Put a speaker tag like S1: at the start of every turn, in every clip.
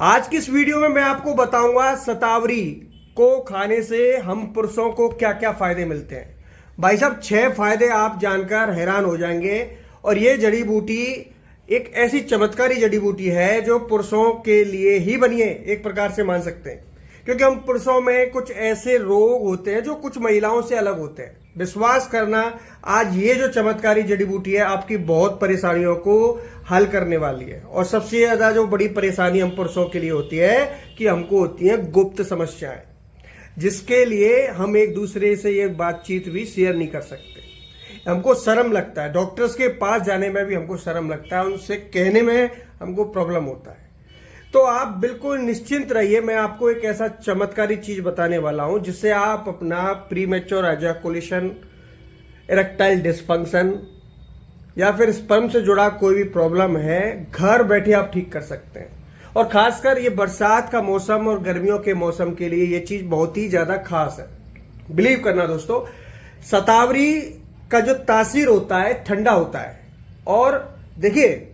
S1: आज की इस वीडियो में मैं आपको बताऊंगा शतावरी को खाने से हम पुरुषों को क्या क्या फायदे मिलते हैं। भाई साहब 6 फायदे आप जानकर हैरान हो जाएंगे। और ये जड़ी बूटी एक ऐसी चमत्कारी जड़ी बूटी है जो पुरुषों के लिए ही बनी है, एक प्रकार से मान सकते हैं। क्योंकि हम पुरुषों में कुछ ऐसे रोग होते हैं जो कुछ महिलाओं से अलग होते हैं। विश्वास करना, आज ये जो चमत्कारी जड़ी बूटी है आपकी बहुत परेशानियों को हल करने वाली है। और सबसे ज्यादा जो बड़ी परेशानी हम पुरुषों के लिए होती है कि हमको होती है गुप्त समस्याएं, जिसके लिए हम एक दूसरे से ये बातचीत भी शेयर नहीं कर सकते। हमको शर्म लगता है, डॉक्टर्स के पास जाने में भी हमको शर्म लगता है, उनसे कहने में हमको प्रॉब्लम होता है। तो आप बिल्कुल निश्चिंत रहिए, मैं आपको एक ऐसा चमत्कारी चीज बताने वाला हूं जिससे आप अपना प्रीमेच्योर एजैकुलेशन, इरेक्टाइल डिसफंक्शन या फिर स्पर्म से जुड़ा कोई भी प्रॉब्लम है घर बैठे आप ठीक कर सकते हैं। और खासकर ये बरसात का मौसम और गर्मियों के मौसम के लिए ये चीज बहुत ही ज्यादा खास है। बिलीव करना दोस्तों, शतावरी का जो तासीर होता है ठंडा होता है। और देखिए,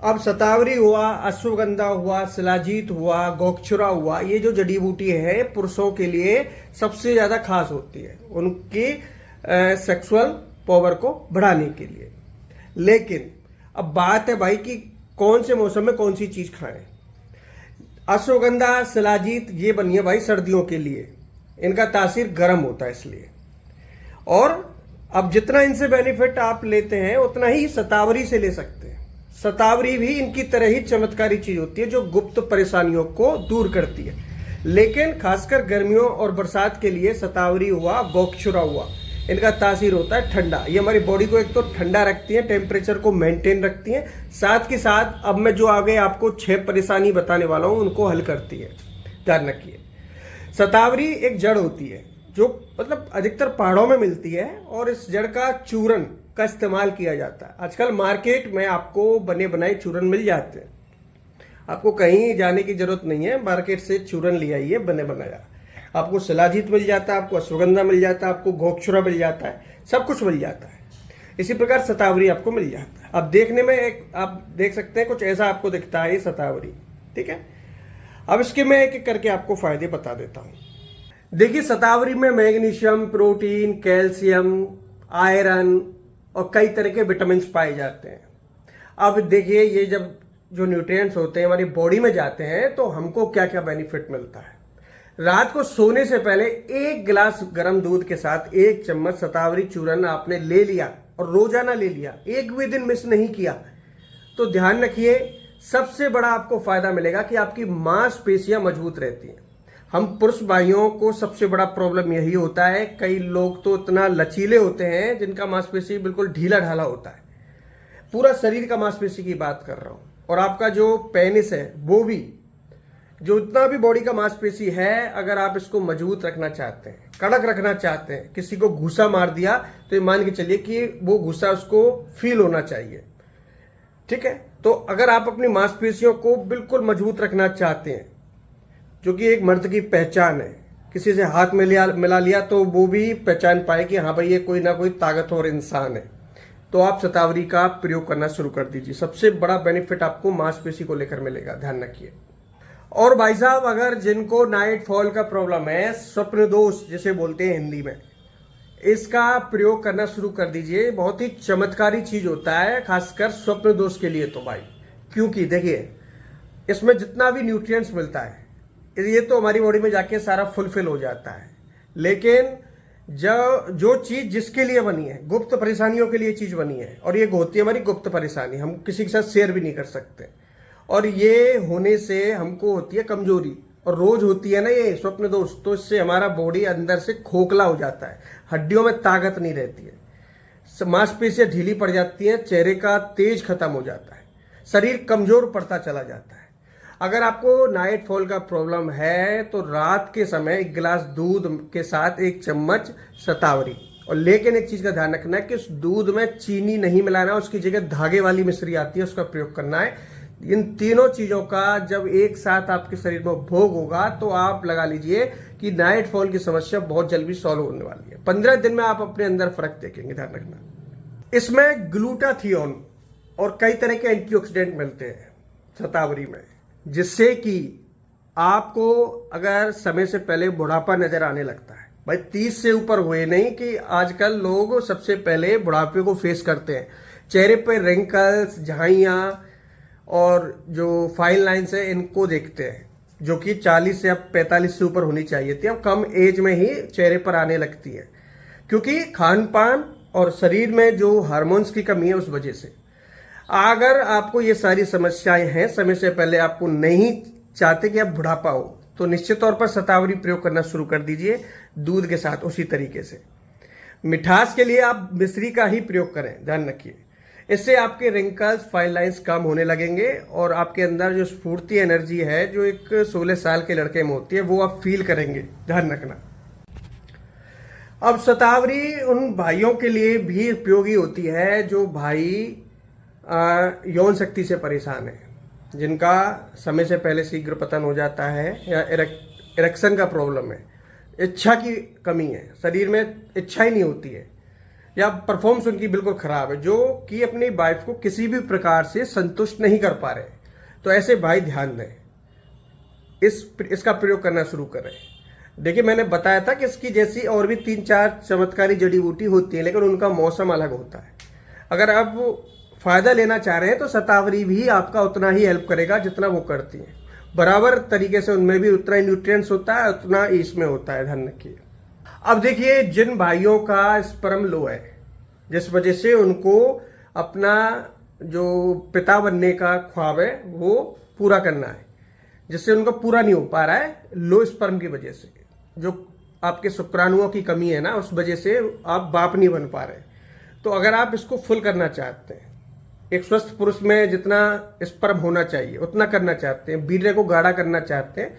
S1: अब शतावरी हुआ, अश्वगंधा हुआ, शिलाजीत हुआ, गोक्षुरा हुआ, ये जो जड़ी बूटी है पुरुषों के लिए सबसे ज्यादा खास होती है उनकी सेक्सुअल पावर को बढ़ाने के लिए। लेकिन अब बात है भाई कि कौन से मौसम में कौन सी चीज खाएं। अश्वगंधा, शिलाजीत ये बनी है भाई सर्दियों के लिए, इनका तासीर गर्म होता है इसलिए। और अब जितना इनसे बेनिफिट आप लेते हैं उतना ही शतावरी से ले सकते हैं। शतावरी भी इनकी तरह ही चमत्कारी चीज होती है जो गुप्त परेशानियों को दूर करती है। लेकिन खासकर गर्मियों और बरसात के लिए शतावरी हुआ, गोक्षुरा हुआ, इनका तासीर होता है ठंडा। ये हमारी बॉडी को एक तो ठंडा रखती है, टेम्परेचर को मेंटेन रखती है, साथ के साथ अब मैं जो आगे आपको 6 परेशानी बताने वाला हूं उनको हल करती है। ध्यान रखिए, शतावरी एक जड़ होती है जो मतलब अधिकतर पहाड़ों में मिलती है और इस जड़ का चूरन का इस्तेमाल किया जाता है। आजकल मार्केट में आपको बने बनाए चूरन मिल जाते हैं, आपको कहीं जाने की जरूरत नहीं है, मार्केट से चूरन ले आइए बने बनाया। आपको शिलाजीत मिल जाता है, आपको अश्वगंधा मिल जाता है, आपको गोक्षुरा मिल जाता है, सब कुछ मिल जाता है। इसी प्रकार शतावरी आपको मिल जाता है। अब देखने में एक आप देख सकते हैं कुछ ऐसा आपको दिखता है ये शतावरी, ठीक है। अब इसके मैं एक एक करके आपको फायदे बता देता हूं। देखिए, शतावरी में मैग्नीशियम, प्रोटीन, कैल्शियम, आयरन और कई तरह के विटामिन पाए जाते हैं। अब देखिए, ये जब जो न्यूट्रिएंट्स होते हैं हमारी बॉडी में जाते हैं तो हमको क्या क्या बेनिफिट मिलता है। रात को सोने से पहले 1 गिलास गर्म दूध के साथ 1 चम्मच शतावरी चूरन आपने ले लिया और रोजाना ले लिया, एक भी दिन मिस नहीं किया, तो ध्यान रखिए सबसे बड़ा आपको फायदा मिलेगा कि आपकी मांसपेशियां मजबूत रहती हैं। हम पुरुष भाइयों को सबसे बड़ा प्रॉब्लम यही होता है, कई लोग तो इतना लचीले होते हैं जिनका मांसपेशी बिल्कुल ढीला ढाला होता है। पूरा शरीर का मांसपेशी की बात कर रहा हूं। और आपका जो पेनिस है वो भी, जो इतना भी बॉडी का मांसपेशी है, अगर आप इसको मजबूत रखना चाहते हैं, कड़क रखना चाहते हैं, किसी को घूसा मार दिया तो ये मान के चलिए कि वो घूसा उसको फील होना चाहिए, ठीक है। तो अगर आप अपनी मांसपेशियों को बिल्कुल मजबूत रखना चाहते हैं, जो कि एक मर्द की पहचान है, किसी से हाथ में मिला लिया तो वो भी पहचान पाए कि हाँ भाई ये कोई ना कोई ताकतवर इंसान है, तो आप शतावरी का प्रयोग करना शुरू कर दीजिए। सबसे बड़ा बेनिफिट आपको मांसपेशी को लेकर मिलेगा, ध्यान रखिए। और भाई साहब, अगर जिनको नाइट फॉल का प्रॉब्लम है, स्वप्न दोष जिसे बोलते हैं हिंदी में, इसका प्रयोग करना शुरू कर दीजिए। बहुत ही चमत्कारी चीज होता है, खासकर स्वप्न दोष के लिए तो भाई। क्योंकि देखिए, इसमें जितना भी न्यूट्रिएंट्स मिलता है ये तो हमारी बॉडी में जाके सारा फुलफिल हो जाता है। लेकिन जो चीज जिसके लिए बनी है, गुप्त परेशानियों के लिए चीज बनी है, और ये होती है हमारी गुप्त परेशानी, हम किसी के साथ शेयर भी नहीं कर सकते। और ये होने से हमको होती है कमजोरी, और रोज होती है ना ये स्वप्न दोष, तो इससे हमारा बॉडी अंदर से खोखला हो जाता है, हड्डियों में ताकत नहीं रहती है, मांसपेशियां ढीली पड़ जाती हैं, चेहरे का तेज खत्म हो जाता है, शरीर कमजोर पड़ता चला जाता है। अगर आपको नाइट फॉल का प्रॉब्लम है तो रात के समय 1 गिलास दूध के साथ 1 चम्मच शतावरी, और लेकिन एक चीज का ध्यान रखना है कि उस दूध में चीनी नहीं मिलाना है, उसकी जगह धागे वाली मिश्री आती है उसका प्रयोग करना है। इन तीनों चीजों का जब एक साथ आपके शरीर में उपभोग होगा तो आप लगा लीजिए कि नाइट फॉल की समस्या बहुत जल्दी सॉल्व होने वाली है। 15 दिन में आप अपने अंदर फर्क देखेंगे, ध्यान रखना। इसमें ग्लूटाथियोन और कई तरह के एंटीऑक्सीडेंट मिलते हैं शतावरी में, जिससे कि आपको अगर समय से पहले बुढ़ापा नजर आने लगता है, भाई 30 से ऊपर हुए नहीं कि आजकल लोग सबसे पहले बुढ़ापे को फेस करते हैं, चेहरे पे रिंकल्स, झाइयाँ और जो फाइन लाइन्स है इनको देखते हैं, जो कि 40 या 45 से ऊपर होनी चाहिए थी, अब कम एज में ही चेहरे पर आने लगती है, क्योंकि खान पान और शरीर में जो हार्मोन्स की कमी है उस वजह से। अगर आपको ये सारी समस्याएं हैं, समय से पहले आपको नहीं चाहते कि आप बुढ़ापा हो, तो निश्चित तौर पर शतावरी प्रयोग करना शुरू कर दीजिए दूध के साथ। उसी तरीके से मिठास के लिए आप मिश्री का ही प्रयोग करें, ध्यान रखिए। इससे आपके रिंकल्स, फाइन लाइन्स कम होने लगेंगे और आपके अंदर जो स्फूर्ति एनर्जी है जो एक 16 साल के लड़के में होती है वो आप फील करेंगे, ध्यान रखना। अब शतावरी उन भाइयों के लिए भी उपयोगी होती है जो भाई यौन शक्ति से परेशान है, जिनका समय से पहले शीघ्र पतन हो जाता है या इरेक्शन का प्रॉब्लम है, इच्छा की कमी है, शरीर में इच्छा ही नहीं होती है, या परफॉर्मेंस उनकी बिल्कुल खराब है, जो कि अपनी वाइफ को किसी भी प्रकार से संतुष्ट नहीं कर पा रहे। तो ऐसे भाई ध्यान दें, इसका प्रयोग करना शुरू करें। देखिए, मैंने बताया था कि इसकी जैसी और भी 3-4 चमत्कारी जड़ी बूटी होती है, लेकिन उनका मौसम अलग होता है। अगर आप फायदा लेना चाह रहे हैं तो शतावरी भी आपका उतना ही हेल्प करेगा जितना वो करती है। बराबर तरीके से उनमें भी उतना ही न्यूट्रिएंट्स होता है, उतना इसमें होता है, ध्यान रखिए। अब देखिए, जिन भाइयों का स्पर्म लो है, जिस वजह से उनको अपना जो पिता बनने का ख्वाब है वो पूरा करना है, जिससे उनका पूरा नहीं हो पा रहा है लो स्पर्म की वजह से, जो आपके शुक्राणुओं की कमी है ना, उस वजह से आप बाप नहीं बन पा रहे। तो अगर आप इसको फुल करना चाहते हैं, एक स्वस्थ पुरुष में जितना स्पर्म होना चाहिए उतना करना चाहते हैं, वीर्य को गाढ़ा करना चाहते हैं,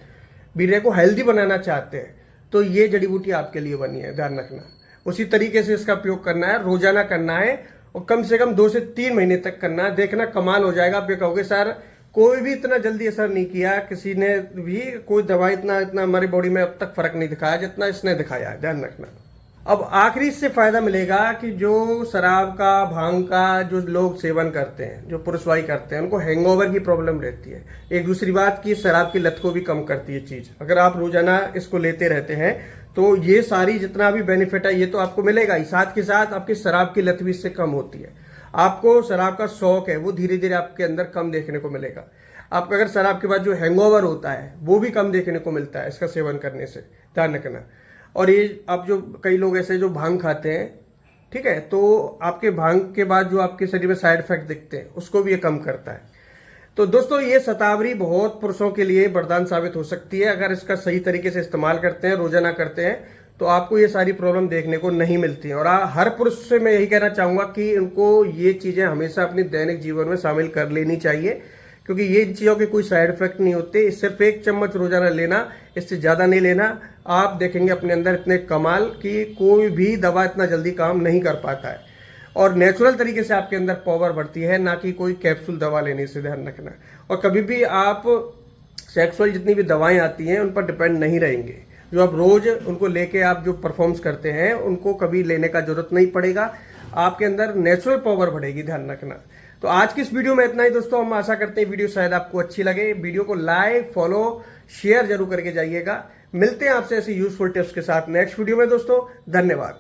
S1: वीर्य को हेल्दी बनाना चाहते हैं, तो ये जड़ी बूटी आपके लिए बनी है, ध्यान रखना। उसी तरीके से इसका प्रयोग करना है, रोजाना करना है और कम से कम 2 से 3 महीने तक करना है। देखना कमाल हो जाएगा। आप ये कहोगे सर कोई भी इतना जल्दी असर नहीं किया, किसी ने भी कोई दवाई इतना हमारी बॉडी में अब तक फर्क नहीं दिखाया जितना इसने दिखाया है, ध्यान रखना। अब आखिरी इससे फायदा मिलेगा कि जो शराब का, भांग का जो लोग सेवन करते हैं, जो पुरुषवाई करते हैं, उनको हैंगओवर की प्रॉब्लम रहती है। एक दूसरी बात कि शराब की लत को भी कम करती है चीज। अगर आप रोजाना इसको लेते रहते हैं तो ये सारी जितना भी बेनिफिट है ये तो आपको मिलेगा ही, साथ के साथ आपकी शराब की लत भी इससे कम होती है। आपको शराब का शौक है वो धीरे धीरे आपके अंदर कम देखने को मिलेगा। आपका अगर शराब के बाद जो हैंगओवर होता है वो भी कम देखने को मिलता है इसका सेवन करने से, ध्यान रखना। और ये आप जो कई लोग ऐसे जो भांग खाते हैं, ठीक है, तो आपके भांग के बाद जो आपके शरीर में साइड इफेक्ट दिखते हैं उसको भी ये कम करता है। तो दोस्तों, ये शतावरी बहुत पुरुषों के लिए वरदान साबित हो सकती है। अगर इसका सही तरीके से इस्तेमाल करते हैं, रोजाना करते हैं, तो आपको ये सारी प्रॉब्लम देखने को नहीं मिलती है। और हर पुरुष से मैं यही कहना चाहूंगा कि उनको ये चीजें हमेशा अपने दैनिक जीवन में शामिल कर लेनी चाहिए, क्योंकि ये चीज़ों के कोई साइड इफेक्ट नहीं होते। सिर्फ 1 चम्मच रोजाना लेना, इससे ज़्यादा नहीं लेना। आप देखेंगे अपने अंदर इतने कमाल कि कोई भी दवा इतना जल्दी काम नहीं कर पाता है, और नेचुरल तरीके से आपके अंदर पावर बढ़ती है, ना कि कोई कैप्सूल दवा लेने से, ध्यान रखना। और कभी भी आप सेक्सुअल जितनी भी दवाएं आती हैं उन पर डिपेंड नहीं रहेंगे। जो आप रोज उनको लेके आप जो परफॉर्म्स करते हैं उनको कभी लेने का जरूरत नहीं पड़ेगा। आपके अंदर नेचुरल पावर बढ़ेगी, ध्यान रखना। तो आज की इस वीडियो में इतना ही दोस्तों। हम आशा करते हैं वीडियो शायद आपको अच्छी लगे। वीडियो को लाइक, फॉलो, शेयर जरूर करके जाइएगा। मिलते हैं आपसे ऐसी यूजफुल टिप्स के साथ नेक्स्ट वीडियो में दोस्तों। धन्यवाद।